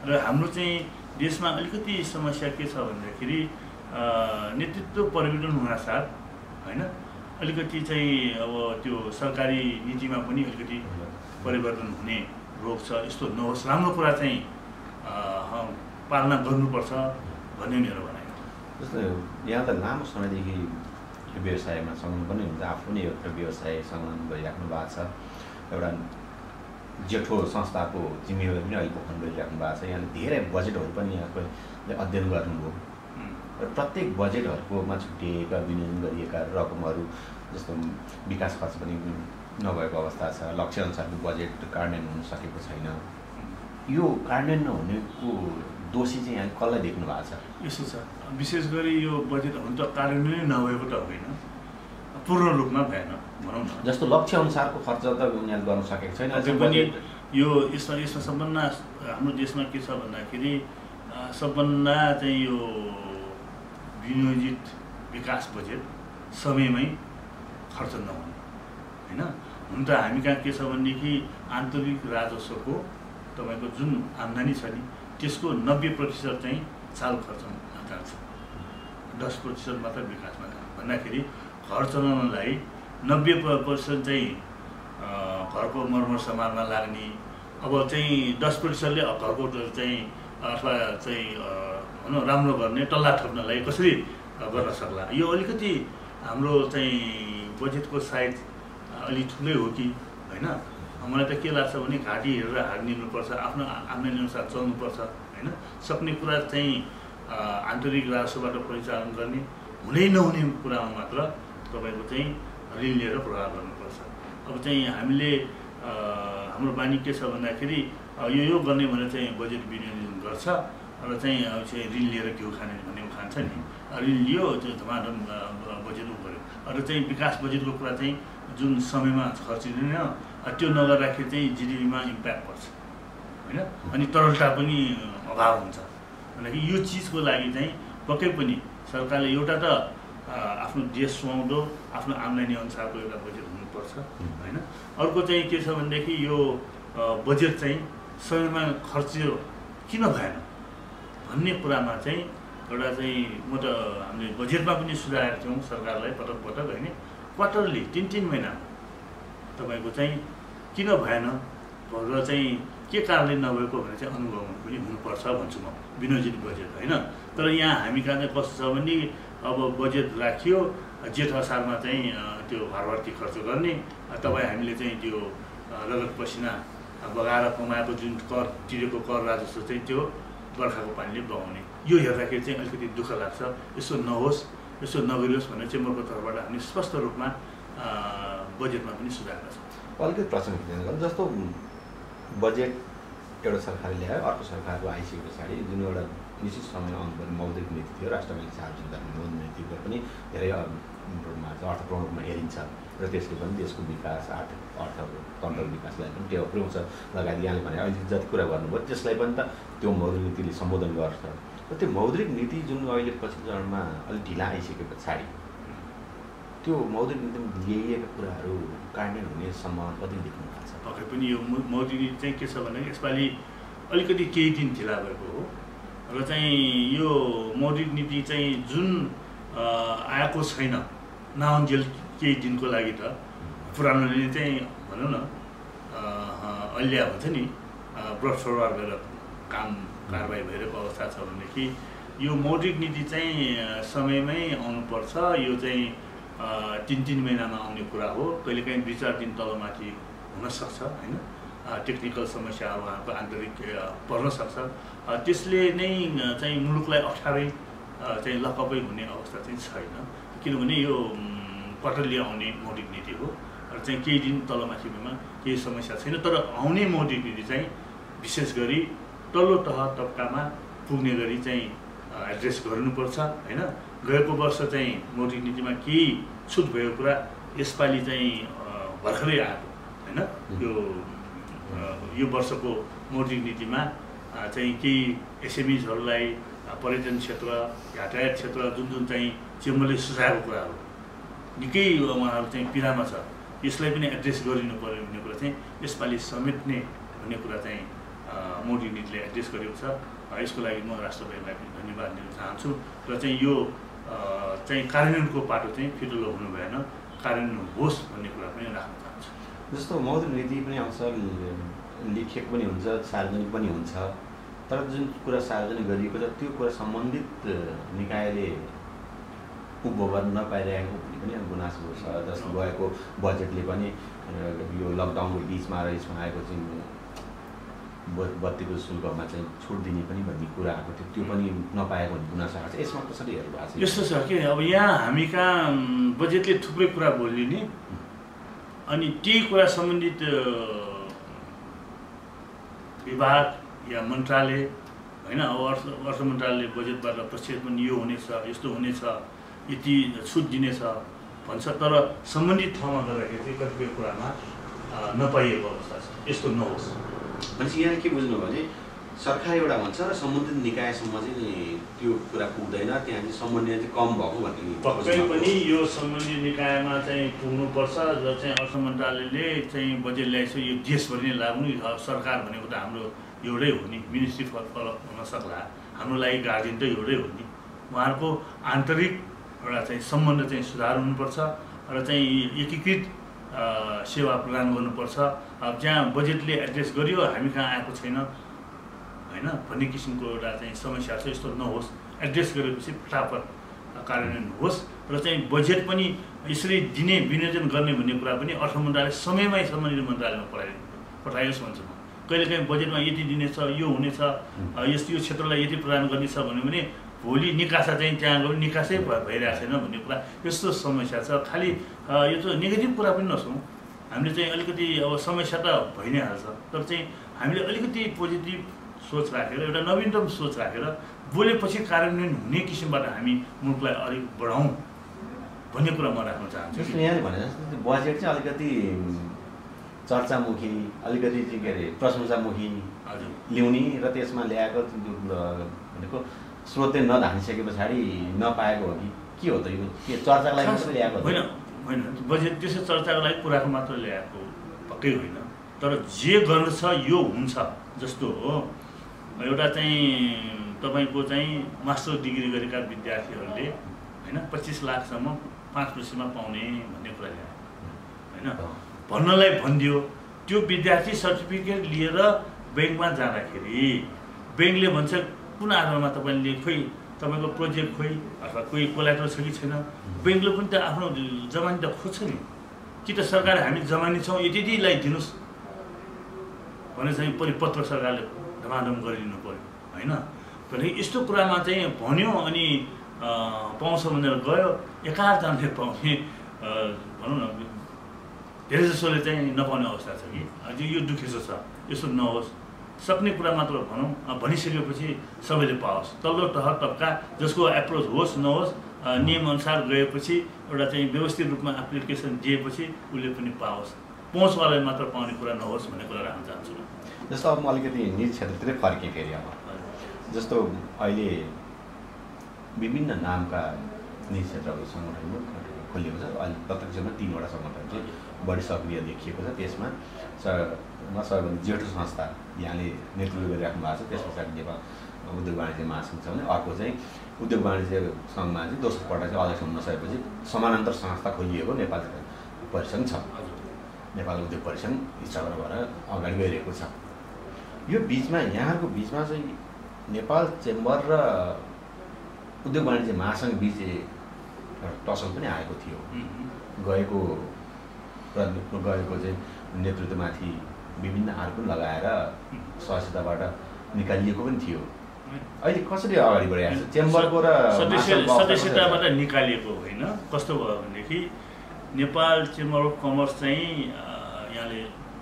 र हाम्रो चाहिँ देशमा अलिकति समस्या के छ भन्दाखेरि नेतृत्व परिवर्तन हुनासाथ होइन अलिकति चाहिँ अब त्यो सरकारी नीतिमा पनि अलिकति परिवर्तन हुने रोग छ। यस्तो नहोस्, राम्रो कुरा चाहिँ पालना गर्नुपर्छ भन्ने मेरो भनाइ हो। जस्तो यहाँ त लामो समयदेखि यो व्यवसायमा संलग्न पनि हुन्छ, आफू नै एउटा व्यवसाय संलग्न गरिराख्नु भएको छ, एउटा जेठो संस्थाको जिम्मेवारी पनि अहिले बोक्न गरिराख्नु भएको छ। यहाँले धेरै बजेटहरू पनि यहाँको अध्ययन गर्नुभयो र प्रत्येक बजेटहरूकोमा छुट्टिएका विनियोजन गरिएका रकमहरू जस्तो विकास खर्च पनि नभएको अवस्था छ, लक्ष्यअनुसारको बजेट कार्यान्वयन हुन सकेको छैन। यो कार्यान्वयन नहुनेको दोषी चाहिँ यहाँ कसलाई देख्नु भएको छ? यस्तो छ, विशेष गरी यो बजेट हुन त कार्यान्वयन नभएको त होइन, पूर्ण रूपमा भएन भनौँ न। जस्तो लक्ष्यअनुसारको खर्च त उनीहरूले गर्न सकेको छैन। अझै पनि यो यसमा सम्बन्ध हाम्रो देशमा के छ भन्दाखेरि सबभन्दा चाहिँ यो विनियोजित विकास बजेट समयमै खर्च नहुने होइन। हुन त हामी कहाँ के छ भनेदेखि आन्तरिक राजस्वको तपाईँको जुन आम्दानी छ नि त्यसको 90% चाहिँ चाल खर्चमा जान्छ, 10% मात्र विकासमा जान्छ। भन्दाखेरि घर चलाउनलाई 90% चाहिँ घरको मर्मत सामानमा लाग्ने, अब चाहिँ 10%ले घरको चाहिँ अथवा चाहिँ भनौँ राम्रो गर्ने टल्ला ठोक्नलाई कसरी गर्न सक्ला। यो अलिकति हाम्रो चाहिँ बजेटको साइज अलि ठुलै हो कि होइन। मलाई त के लाग्छ भने घाँटी हेरेर हारिदिनुपर्छ, आफ्नो आम्दानी अनुसार चल्नुपर्छ होइन। सक्ने कुरा चाहिँ आन्तरिक राजस्वबाट परिचालन गर्ने, हुनै नहुने कुरामा मात्र तपाईँको चाहिँ ऋण लिएर प्रभाव गर्नुपर्छ। अब चाहिँ हामीले हाम्रो बानी के छ भन्दाखेरि यो गर्ने भनेर चाहिँ बजेट विनियोजन गर्छ र चाहिँ अब चाहिँ ऋण लिएर घिउ खाने भन्ने खान्छ नि, ऋण लियो त्यो धमाधम बजेट गऱ्यो। र चाहिँ विकास बजेटको कुरा चाहिँ जुन समयमा खर्चिँदैन त्यो नगर्दाखेरि चाहिँ जिडिपीमा इम्प्याक्ट पर्छ होइन। अनि तरलता पनि अभाव हुन्छ। भनेदेखि यो चिजको लागि चाहिँ पक्कै पनि सरकारले एउटा त आफ्नो देश सुहाउँदो आफ्नो आम्दानी अनुसारको एउटा बजेट हुनुपर्छ होइन। अर्को चाहिँ के छ भनेदेखि यो बजेट चाहिँ समयमा खर्चियो किन भएन भन्ने कुरामा चाहिँ एउटा चाहिँ म त हामीले बजेटमा पनि सुझाएका थियौँ सरकारलाई पटक पटक होइन। क्वार्टरली 3-3 महिना तपाईँको चाहिँ किन भएन र चाहिँ के कारणले नभएको भने चाहिँ अनुभव पनि हुनुपर्छ भन्छु म विनियोजित बजेट होइन। तर यहाँ हामी कहाँ चाहिँ कस्तो छ भने अब बजेट राखियो जेठ असारमा चाहिँ त्यो भरभर्ती खर्च गर्ने, तपाईँ हामीले चाहिँ त्यो रगत पसिना बगाएर कमाएको जुन कर तिरेको कर राजस्व चाहिँ त्यो बर्खाको पानीले बगाउने। यो हेर्दाखेरि चाहिँ अलिकति दुःख लाग्छ। यसो नहोस्, यसो नगरियोस् भनेर चाहिँ मको तर्फबाट हामी स्पष्ट रूपमा बजेटमा पनि सुधारेका छौँ। अलिकति प्रश्न जस्तो बजेट एउटा सरकारले ल्यायो, अर्को सरकारको आइसके पछाडि जुन एउटा निश्चित समयमा आउनुपर्ने मौद्रिक नीति थियो, राष्ट्रपतिले सार्वजनिक गर्ने मौद्रिक नीतिको पनि धेरै अर्थपूर्ण रूपमा हेरिन्छ र त्यसले पनि देशको विकास अर्थतन्त्र विकासलाई पनि टेवा पुर्याउँछ लगायत यहाँले भने अहिले जति कुरा गर्नुभयो त्यसलाई पनि त त्यो मौद्रिक नीतिले सम्बोधन गर्छ। र त्यो मौद्रिक नीति जुन अहिले पछिल्लो चरणमा अलिक ढिला आइसके पछाडि त्यो मौद्रिक नीतिमा ल्याइएका कुराहरू कार्यान्वयन हुने सम्भावना कति देख्नु भएको छ? पक्कै पनि यो मौद्रिक नीति चाहिँ के छ भने यसपालि अलिकति केही दिन ढिला भएको हो र चाहिँ यो मौद्रिक नीति चाहिँ जुन आएको छैन नआउन्जेल केही दिनको लागि त पुरानोले चाहिँ भनौँ न अल्ल्या हुन्छ नि ब्रड फरवार्ड गरेर काम कारबाही भइरहेको अवस्था छ भनेदेखि यो मौद्रिक नीति चाहिँ समयमै आउनुपर्छ। यो चाहिँ 3-3 महिनामा आउने कुरा हो, कहिलेकाहीँ 2-4 दिन तलमाथि हुनसक्छ होइन। टेक्निकल समस्याहरू उहाँको आन्तरिक पर्न सक्छ, त्यसले नै चाहिँ मुलुकलाई अप्ठ्यारै चाहिँ लकअपै हुने अवस्था चाहिँ छैन। किनभने यो क्वार्टरली आउने मौद्रिक नीति हो र चाहिँ केही दिन तलमाथि भएमा केही समस्या छैन। तर आउने मौद्रिक नीति चाहिँ विशेष गरी तल्लो तह तबकामा पुग्ने गरी चाहिँ एड्रेस गर्नुपर्छ होइन। गएको वर्ष चाहिँ मौद्रिक नीतिमा केही छुट भएको कुरा यसपालि चाहिँ भर्खरै आएको होइन। यो वर्षको मौद्रिक नीतिमा चाहिँ केही एसएमइजहरूलाई पर्यटन क्षेत्र यातायात क्षेत्र जुन चाहिँ चेम्बरले सुझाएको कुराहरू निकै उहाँहरू चाहिँ पीडामा छ, यसलाई पनि एड्रेस गरिनु पर्यो भन्ने कुरा चाहिँ यसपालि समेट्ने भन्ने कुरा चाहिँ मौद्रिक नीतिले एड्रेस गरेको छ। यसको लागि म राष्ट्रपतिलाई पनि धन्यवाद दिन चाहन्छु र चाहिँ यो चाहिँ कार्यान्वयनको पाटो चाहिँ फिटलो हुनु भएन, कार्यान्वयन होस् भन्ने कुरा पनि राख्न चाहन्छु। जस्तो मौद्रिक नीति पनि आउँछ, लेखिएको पनि हुन्छ, सार्वजनिक पनि हुन्छ, तर जुन कुरा सार्वजनिक गरिएको छ त्यो कुरा सम्बन्धित निकायले उपभोग गर्न नपाइरहेको पनि गुनासो छ। जस्तो गएको बजेटले पनि यो लकडाउनको बिचमा र यसमा आएको चाहिँ बत्तीको शुल्कमा चाहिँ छुट दिने पनि भन्ने कुरा आएको थियो, त्यो पनि नपाएको भन्ने गुनासो आएको छ। यसमा कसरी हेर्नु भएको छ? यस्तो छ कि अब यहाँ हामी कहाँ बजेटले थुप्रै कुरा बोलिने अनि त्यही कुरा सम्बन्धित विभाग या मन्त्रालय होइन। अब अर्थ मन्त्रालयले बजेटबाट प्रक्षेप पनि यो हुनेछ, यस्तो हुनेछ, यति छुट दिनेछ भन्छ, तर सम्बन्धित ठाउँमा गर्दाखेरि चाहिँ कतिपय कुरामा नपाइएको अवस्था छ। यस्तो नहोस् भनेपछि यहाँ के बुझ्नु भने सरकार एउटा भन्छ र सम्बन्धित निकायसम्म चाहिँ त्यो कुरा पुग्दैन, त्यहाँ चाहिँ समन्वय चाहिँ कम भएको भन्ने। पक्कै पनि यो सम्बन्धित निकायमा चाहिँ पुग्नुपर्छ र चाहिँ अर्थ मन्त्रालयले चाहिँ बजेट ल्याएछ यो देशभरि नै लाग्नु। सरकार भनेको त हाम्रो एउटै हो नि, मिनिस्ट्री फरक हुन सक्ला, हाम्रो लागि गार्जियन त एउटै हो नि। उहाँहरूको आन्तरिक एउटा चाहिँ सम्बन्ध चाहिँ सुधार हुनुपर्छ र चाहिँ एकीकृत सेवा प्रदान गर्नुपर्छ। अब जहाँ बजेटले एड्रेस गरियो हामी कहाँ आएको छैन होइन भन्ने किसिमको एउटा चाहिँ समस्या छ, यस्तो नहोस्। एड्रेस गरेपछि फटाफट कार्यान्वयन होस् र चाहिँ बजेट पनि यसरी दिने विनियोजन गर्ने भन्ने कुरा पनि अर्थ मन्त्रालय समयमै सम्बन्धित मन्त्रालयमा पठाइयोस् भन्छु म। कहिलेकाहीँ बजेटमा यति दिनेछ, यो हुनेछ, यो क्षेत्रलाई यति प्रदान गर्नेछ भन्यो भने भोलि निकासा चाहिँ त्यहाँ गयो निकासै भइरहेको छैन भन्ने कुरा यस्तो समस्या छ। खालि यो त नेगेटिभ कुरा पनि नसौँ, हामीले चाहिँ अलिकति अब समस्या त भइ नै हाल्छ, तर चाहिँ हामीले अलिकति पोजिटिभ सोच राखेर एउटा नवीनतम सोच राखेर बोलेपछि कार्यान्वयन हुने किसिमबाट हामी मुलुकलाई अलिक बढाउँ भन्ने कुरा म राख्न चाहन्छु। जस्तो यहाँले भने जस्तो बजेट चाहिँ अलिकति चर्चामुखी, अलिकति चाहिँ के अरे प्रशंसामुखी ल्याउने र त्यसमा ल्याएको भनेको स्रोत नधानिसके पछाडि नपाएको हो कि के हो त? यो के चर्चाको लागि मात्रै ल्याएको होइन? होइन, बजेट त्यसो चर्चाको लागि कुराको मात्र ल्याएको पक्कै होइन, तर जे गर्नु छ यो हुन्छ। जस्तो हो एउटा चाहिँ तपाईँको चाहिँ मास्टर डिग्री गरेका विद्यार्थीहरूले होइन 25 लाखसम्म 5 वर्षमा पाउने भन्ने कुरा ल्यायो होइन। भन्नलाई भनिदियो, त्यो विद्यार्थी सर्टिफिकेट लिएर ब्याङ्कमा जाँदाखेरि ब्याङ्कले भन्छ कुन आधारमा तपाईँले खोइ तपाईँको प्रोजेक्ट खोइ अथवा कोही कोलाटरल छ कि छैन। ब्याङ्कले पनि त आफ्नो जमानी त खोज्छ नि, कि त सरकार हामी जमानी छौँ यतिलाई दिनुहोस् भने चाहिँ परिपत्र सरकारले धमाधम गरिदिनु पऱ्यो होइन। भने यस्तो कुरामा चाहिँ भन्यो अनि पाउँछ भनेर गयो, एकाजनाले पाउने भनौँ न धेरै जसोले चाहिँ नपाउने अवस्था छ कि अझै यो दुखेसो छ। यसो नहोस्, सक्ने कुरा मात्र भनौँ, भनिसकेपछि सबैले पाओस्। तल्लो तह तबका जसको एप्रोच होस् नहोस् नियमअनुसार गएपछि एउटा चाहिँ व्यवस्थित रूपमा एप्लिकेसन दिएपछि उसले पनि पाओस्, पहुँचवालाले मात्र पाउने कुरा नहोस् भन्ने कुरा राख्न चाहन्छु। जस्तो अब म अलिकति निज क्षेत्रतिरै फर्केँ फेरि। अब जस्तो अहिले विभिन्न नामका निज क्षेत्रको सङ्गठन खोलिएको छ। अहिले प्रत्यक्षमा 3वटा सङ्गठन चाहिँ बढी सक्रिय देखिएको छ। त्यसमा सबैभन्दा जेठो संस्था यहाँले नेतृत्व गरिराख्नु भएको छ। त्यस पछाडि नेपाल उद्योग वाणिज्य महासङ्घ छ भने अर्को चाहिँ उद्योग वाणिज्य सङ्घमा चाहिँ दोस्रो पटक चाहिँ अध्यक्ष हुन नसकेपछि समानान्तर संस्था खोलिएको नेपाल परिसङ्घ छ। नेपाल उद्योग परिसङ्घ स्थापना भएर अगाडि गइरहेको छ। यो बिचमा यहाँहरूको बिचमा चाहिँ नेपाल चेम्बर र उद्योग वाणिज्य महासङ्घ बिच टसल पनि आएको थियो। गएको चाहिँ नेतृत्वमाथि विभिन्न आरोप लगाएर सहजताबाट निकालिएको पनि थियो। अहिले कसरी अगाडि बढिरहेको छ? चेम्बरको र सदस्यताबाट निकालिएको होइन। कस्तो भयो भनेदेखि नेपाल चेम्बर अफ कमर्स चाहिँ यहाँले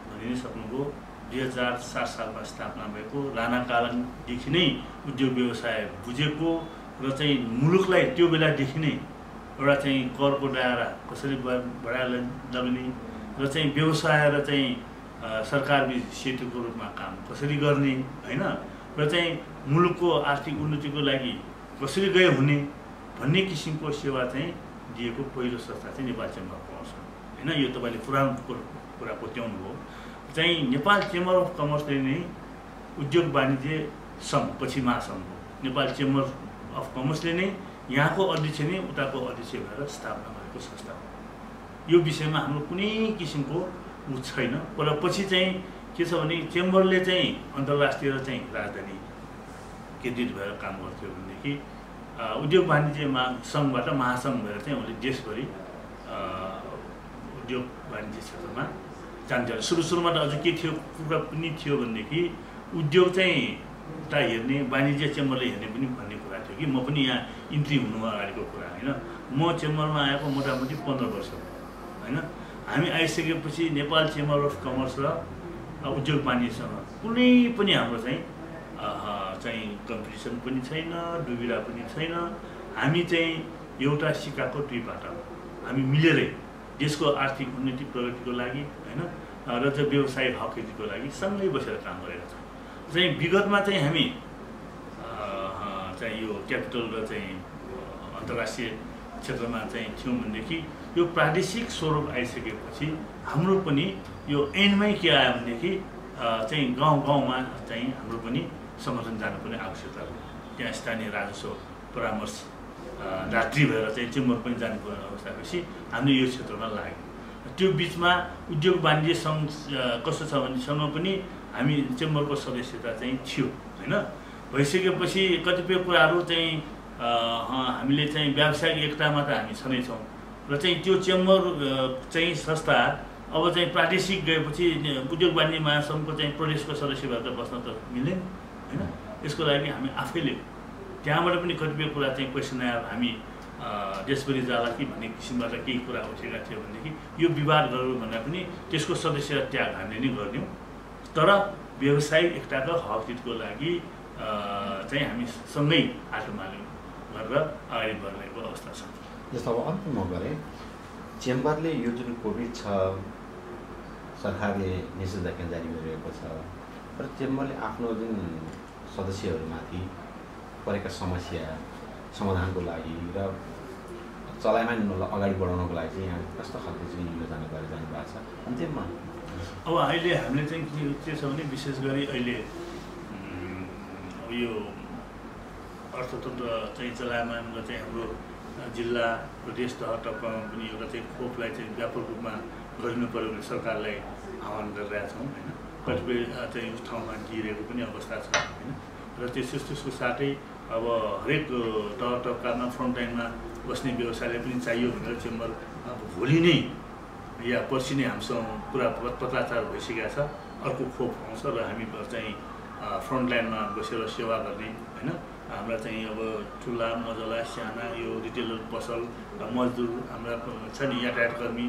भनि नै सक्नुभयो 2007 सालमा स्थापना भएको, राणाकालदेखि नै उद्योग व्यवसाय बुझेको र चाहिँ मुलुकलाई त्यो बेलादेखि नै एउटा चाहिँ करको दायरा कसरी बढाएर लग्ने र चाहिँ व्यवसाय र चाहिँ सरकारबीच सेतुको रूपमा काम कसरी गर्ने होइन, र चाहिँ मुलुकको आर्थिक उन्नतिको लागि कसरी गए हुने भन्ने किसिमको सेवा चाहिँ दिएको पहिलो संस्था चाहिँ नेपाल चेम्बर अफ कमर्स हो होइन। यो तपाईँले पुरानो कुरा कोट्याउनु भयो। चाहिँ नेपाल चेम्बर अफ कमर्सले नै उद्योग वाणिज्य सङ्घ पछि महासङ्घ हो। नेपाल चेम्बर अफ कमर्सले नै यहाँको अध्यक्ष नै उताको अध्यक्ष भएर स्थापना भएको संस्था हो। यो विषयमा हाम्रो कुनै किसिमको छैन। तर पछि चाहिँ के छ भने चेम्बरले चाहिँ अन्तर्राष्ट्रिय चाहिँ राजधानी केन्द्रित भएर काम गर्थ्यो भनेदेखि उद्योग वाणिज्य सङ्घबाट महासङ्घ भएर चाहिँ उनले देशभरि उद्योग वाणिज्य क्षेत्रमा जान्थ्यो। सुरुमा त अझ के थियो कुरा पनि थियो भनेदेखि उद्योग चाहिँ उता हेर्ने, वाणिज्य चेम्बरले हेर्ने पनि भन्ने कुरा थियो कि म पनि यहाँ इन्ट्री हुनु अगाडिको कुरा होइन। म चेम्बरमा आएको मोटामोटी 15 वर्ष होइन। हामी आइसकेपछि नेपाल चेम्बर अफ कमर्स र उद्योग वाणिज्यसँग कुनै पनि हाम्रो चाहिँ कम्पिटिसन पनि छैन, दुविधा पनि छैन। हामी चाहिँ एउटा सिक्काको दुई पाटा हो। हामी मिलेरै देशको आर्थिक उन्नति प्रगतिको लागि होइन र चाहिँ व्यवसायिक हकको लागि सँगै बसेर काम गरेका छौँ। चाहिँ विगतमा चाहिँ हामी चाहिँ यो क्यापिटल र चाहिँ अन्तर्राष्ट्रिय क्षेत्रमा चाहिँ थियौँ भनेदेखि यो प्रादेशिक स्वरूप आइसकेपछि हाम्रो पनि यो एन्डमै के आयो भनेदेखि चाहिँ गाउँमा चाहिँ हाम्रो पनि समर्थन जानुपर्ने आवश्यकता हो। त्यहाँ स्थानीय राजस्व परामर्शदात्री भएर चाहिँ चेम्बर पनि जानुपर्ने अवस्था भएपछि हामीले यो क्षेत्रमा लाग्यो। त्यो बिचमा उद्योग वाणिज्य सङ्घ कस्तो छ भनेसँग पनि हामी चेम्बरको सदस्यता चाहिँ थियो होइन। भइसकेपछि कतिपय कुराहरू चाहिँ हामीले चाहिँ व्यावसायिक एकतामा त हामी छँदैछौँ र चाहिँ त्यो चेम्बर चाहिँ संस्था अब चाहिँ प्रादेशिक गएपछि उद्योग वाणिज्य महासङ्घको चाहिँ प्रदेशको सदस्य भएर त बस्न त मिल्दैन होइन। यसको लागि हामी आफैले त्यहाँबाट पनि कतिपय कुरा चाहिँ क्वेसन आयो हामी देशभरि जाला कि भन्ने किसिमबाट केही कुरा उठेका थियो भनेदेखि यो विवाद गरौँ भन्दा पनि त्यसको सदस्यता त्याग हामीले नै गर्थ्यौँ। तर व्यवसायिक एकताको हक हितको लागि चाहिँ हामी सँगै आटोमालो गरेर अगाडि बढेको अवस्था छ। जस्तो अब अन्तिम गरेँ चेम्बरले यो जुन कोभिड छ सरकारले निषेधाज्ञा जारी गरिरहेको छ र चेम्बरले आफ्नो जुन सदस्यहरूमाथि परेका समस्या समाधानको लागि र चलायमान अगाडि बढाउनको लागि चाहिँ यहाँ कस्तो खालको चाहिँ योजना गरेर जानु भएको छ अन्तिममा? अब अहिले हामीले चाहिँ के छ भने विशेष गरी अहिले यो अर्थतन्त्र चाहिँ चलायमान र चाहिँ हाम्रो जिल्ला प्रदेश तह तर्फमा पनि एउटा चाहिँ खोपलाई चाहिँ व्यापक रूपमा गरिनु पर्यो भने सरकारलाई आह्वान गरिरहेका छौँ होइन। कतिपय चाहिँ उस ठाउँमा दिइरहेको पनि अवस्था छ होइन। र त्यसको साथै अब हरेक तह तबकामा फ्रन्टलाइनमा बस्ने व्यवसायलाई पनि चाहियो भनेर चेम्बर अब भोलि नै या पर्सि नै हामीसँग पुरा पत्राचार भइसकेको छ। अर्को खोप आउँछ र हामी चाहिँ फ्रन्टलाइनमा बसेर सेवा गर्ने होइन। हाम्रा चाहिँ अब ठुला मजला साना यो रिटेलर पसल मजदुर हाम्रा छ नि यातायात कर्मी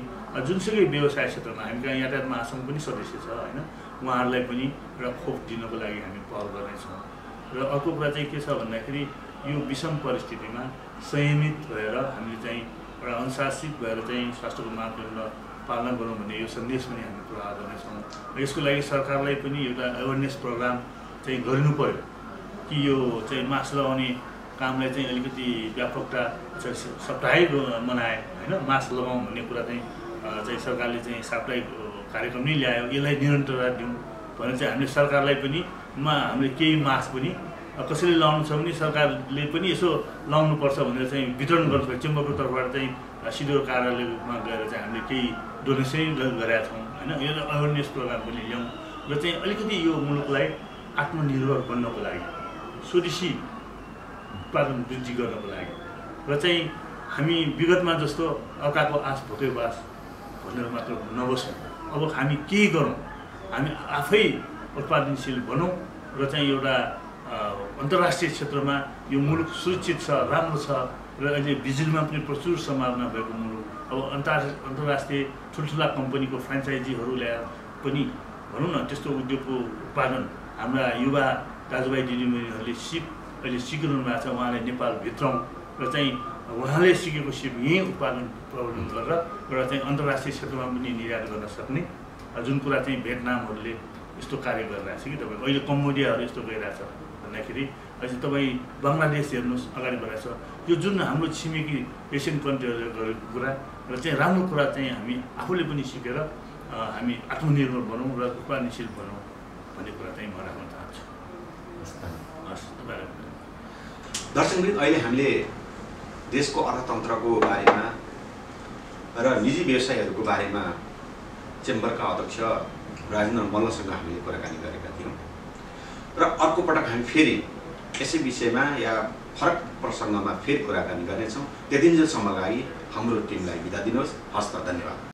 जुनसुकै व्यवसाय क्षेत्रमा हामी कहाँ यातायात महासङ्घ पनि सदस्य छ होइन। उहाँहरूलाई पनि एउटा खोप दिनको लागि हामी पहल गर्नेछौँ। र अर्को कुरा चाहिँ के छ भन्दाखेरि यो विषम परिस्थितिमा संयमित भएर हामीले चाहिँ एउटा अनुशासित भएर चाहिँ स्वास्थ्यको मापदण्ड पालना गरौँ भन्ने यो सन्देश पनि हामी प्रवाह गर्नेछौँ। यसको लागि सरकारलाई पनि एउटा अवेरनेस प्रोग्राम चाहिँ गर्नु पर्यो कि यो चाहिँ मास्क लगाउने कामलाई चाहिँ अलिकति व्यापकता साप्ताहिक मनाए होइन। मास्क लगाउँ भन्ने कुरा चाहिँ सरकारले चाहिँ साप्ताहिक कार्यक्रम नै ल्यायो। यसलाई निरन्तरता दिउँ भनेर चाहिँ हामीले सरकारलाई पनि हामीले केही मास्क पनि कसैले लाउनु छ भने सरकारले पनि यसो लाउनुपर्छ भनेर चाहिँ वितरण गर्नुपर्छ। चेम्बरको तर्फबाट चाहिँ सिडिओ कार्यालयमा गएर चाहिँ हामीले केही डोनेसन गरेका छौँ होइन। यो अवेरनेस प्रोग्राम पनि ल्याउँ र चाहिँ अलिकति यो मुलुकलाई आत्मनिर्भर बन्नको लागि स्वदेशी उत्पादन वृद्धि गर्नको लागि र चाहिँ हामी विगतमा जस्तो अर्काको आस भोकै बास भनेर मात्र नबसौँ। अब हामी केही गरौँ, हामी आफै उत्पादनशील बनौँ र चाहिँ एउटा अन्तर्राष्ट्रिय क्षेत्रमा यो मुलुक सुरक्षित छ, राम्रो छ र अहिले बिजुलीमा पनि प्रचुर सम्भावना भएको मुलुक। अब अन्तर्राष्ट्रिय ठुल्ठुला कम्पनीको फ्रेन्चाइजीहरू ल्याएर पनि भनौँ न त्यस्तो उद्योगको उत्पादन हाम्रा युवा दाजुभाइ दिदीबहिनीहरूले अहिले सिकिरहनु भएको छ। उहाँले नेपाल भित्रौँ र चाहिँ उहाँले सिकेको सिप यहीँ उत्पादन प्रवर्धन गरेर एउटा चाहिँ अन्तर्राष्ट्रिय क्षेत्रमा पनि निर्यात गर्न सक्ने जुन कुरा चाहिँ भियतनामहरूले यस्तो कार्य गरिरहेको छ कि तपाईँ अहिले कम्बोडियाहरू यस्तो गइरहेछ भन्दाखेरि अहिले तपाईँ बङ्गलादेश हेर्नुहोस् अगाडि बढाएको छ। यो जुन हाम्रो छिमेकी एसियन कन्ट्रीहरूले गरेको कुरा र चाहिँ राम्रो कुरा चाहिँ हामी आफूले पनि सिकेर हामी आत्मनिर्भर बनौँ र उत्पादनशील बनौँ भन्ने कुरा चाहिँ म राख्न चाहन्छु। हस् तपाईँलाई दर्शकवृन्द, अहिले हामीले देशको अर्थतन्त्रको बारेमा र निजी व्यवसायहरूको बारेमा चेम्बरका अध्यक्ष राजेन्द्र मल्लसँग हामीले कुराकानी गरेका थियौँ र अर्को पटक हामी फेरि यसै विषयमा या फरक प्रसङ्गमा फेरि कुराकानी गर्नेछौँ। त्यतिन्जेलसम्मका लागि हाम्रो टिमलाई बिदा दिनुहोस्। हस्त, धन्यवाद।